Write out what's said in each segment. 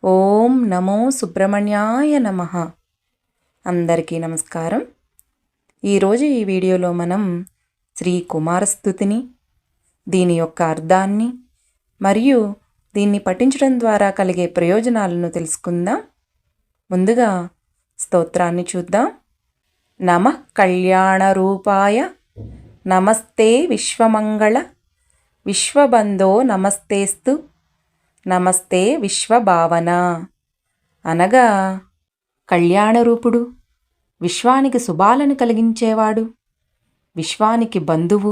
ఓం నమో సుబ్రహ్మణ్యాయ నమః. అందరికీ నమస్కారం. ఈరోజు ఈ వీడియోలో మనం శ్రీ కుమారస్తుతిని, దీని యొక్క అర్థాన్ని మరియు దీన్ని పఠించడం ద్వారా కలిగే ప్రయోజనాలను తెలుసుకుందాం. ముందుగా స్తోత్రాన్ని చూద్దాం. నమః కళ్యాణ రూపాయ నమస్తే విశ్వమంగళ విశ్వబంధో నమస్తేస్తు నమస్తే విశ్వభావన. అనగా కళ్యాణరూపుడు, విశ్వానికి శుభాలను కలిగించేవాడు, విశ్వానికి బంధువు,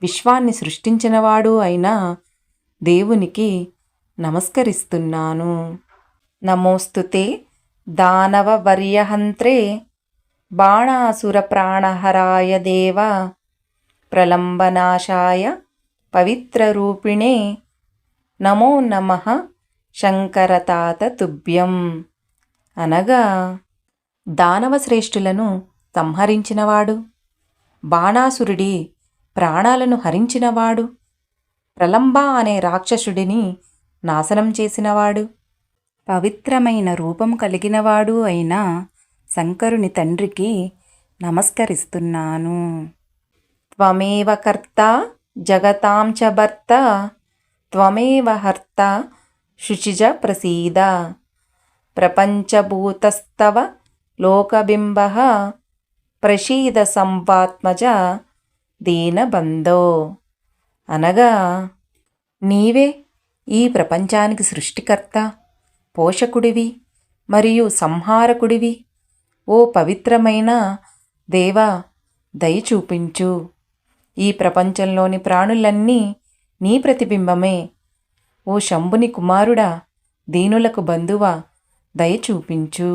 విశ్వాన్ని సృష్టించినవాడు అయిన దేవునికి నమస్కరిస్తున్నాను. నమోస్తుతే దానవ వర్యహంత్రే బాణాసుర ప్రాణహరాయ దేవ ప్రలంబనాశాయ పవిత్రరూపిణే నమో నమః శంకరతాత తుభ్యం. అనగా దానవ శ్రేష్ఠులను సంహరించినవాడు, బాణాసురుడి ప్రాణాలను హరించినవాడు, ప్రలంబ అనే రాక్షసుడిని నాశనం చేసినవాడు, పవిత్రమైన రూపం కలిగినవాడు అయిన శంకరుని తండ్రికి నమస్కరిస్తున్నాను. త్వమేవ కర్త జగతాం చ భర్త త్వమేవ హర్త శుచిజ ప్రసీద ప్రపంచభూతస్తవ లోకబింబః ప్రసీద సంవాత్మజ దీనబంధో. అనగా నీవే ఈ ప్రపంచానికి సృష్టికర్త, పోషకుడివి మరియు సంహారకుడివి. ఓ పవిత్రమైన దేవా, దయ చూపించు. ఈ ప్రపంచంలోని ప్రాణులన్నీ నీ ప్రతిబింబమే. ఓ శంభుని కుమారుడా, దీనులకు బంధువా, దయ చూపించు.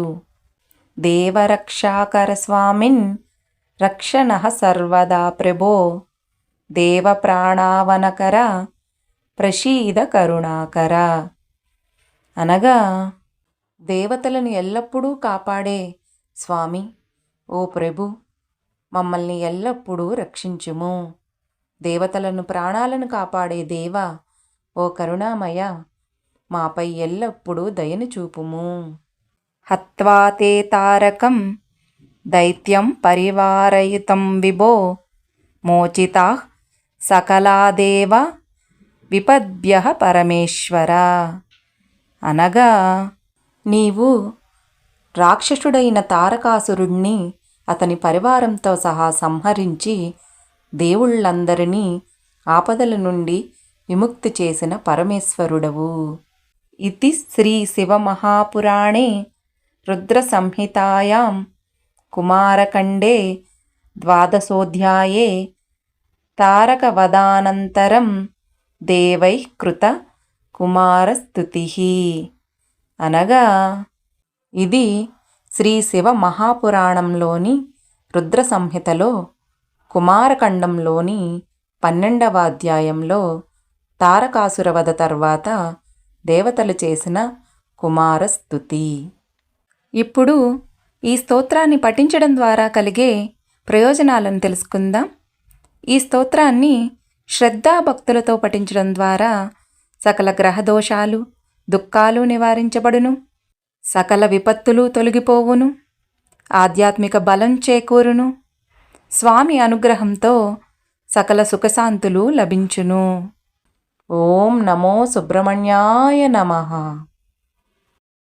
దేవరక్షాకర స్వామిన్ రక్షణః సర్వదా ప్రభో దేవ ప్రాణావనకర ప్రసీద కరుణాకర. అనగా దేవతలను ఎల్లప్పుడూ కాపాడే స్వామి, ఓ ప్రభు, మమ్మల్ని ఎల్లప్పుడూ రక్షించుము. దేవతలను ప్రాణాలను కాపాడే దేవా, ఓ కరుణామయ, మాపై ఎల్లప్పుడూ దయను చూపుము. హత్వా తే తారకం దైత్యం పరివారయుతం విభో మోచితాః సకలాదేవ విపద్భ్యః పరమేశ్వర. అనగా నీవు రాక్షసుడైన తారకాసురుణ్ణి అతని పరివారంతో సహా సంహరించి దేవుళ్ళందరినీ ఆపదల నుండి విముక్తి చేసిన పరమేశ్వరుడవు. ఇతి శ్రీ శివమహాపురాణే రుద్రసంహితాయాం కుమారఖండే ద్వాదశోధ్యాయే తారకవధానంతరం దేవైః కృత కుమారస్తుతిః. అనగా ఇది శ్రీ శివ మహాపురాణంలోని రుద్ర సంహితలో కుమారఖండంలోని 12వ అధ్యాయంలో తారకాసుర వధ తర్వాత దేవతలు చేసిన కుమారస్తుతి. ఇప్పుడు ఈ స్తోత్రాన్ని పఠించడం ద్వారా కలిగే ప్రయోజనాలను తెలుసుకుందాం. ఈ స్తోత్రాన్ని శ్రద్ధాభక్తులతో పఠించడం ద్వారా సకల గ్రహదోషాలు, దుఃఖాలు నివారించబడును, సకల విపత్తులు తొలగిపోవును, ఆధ్యాత్మిక బలం చేకూరును, స్వామి అనుగ్రహంతో సకల సుఖశాంతులు లభించును. ఓం నమో సుబ్రహ్మణ్యాయ నమః.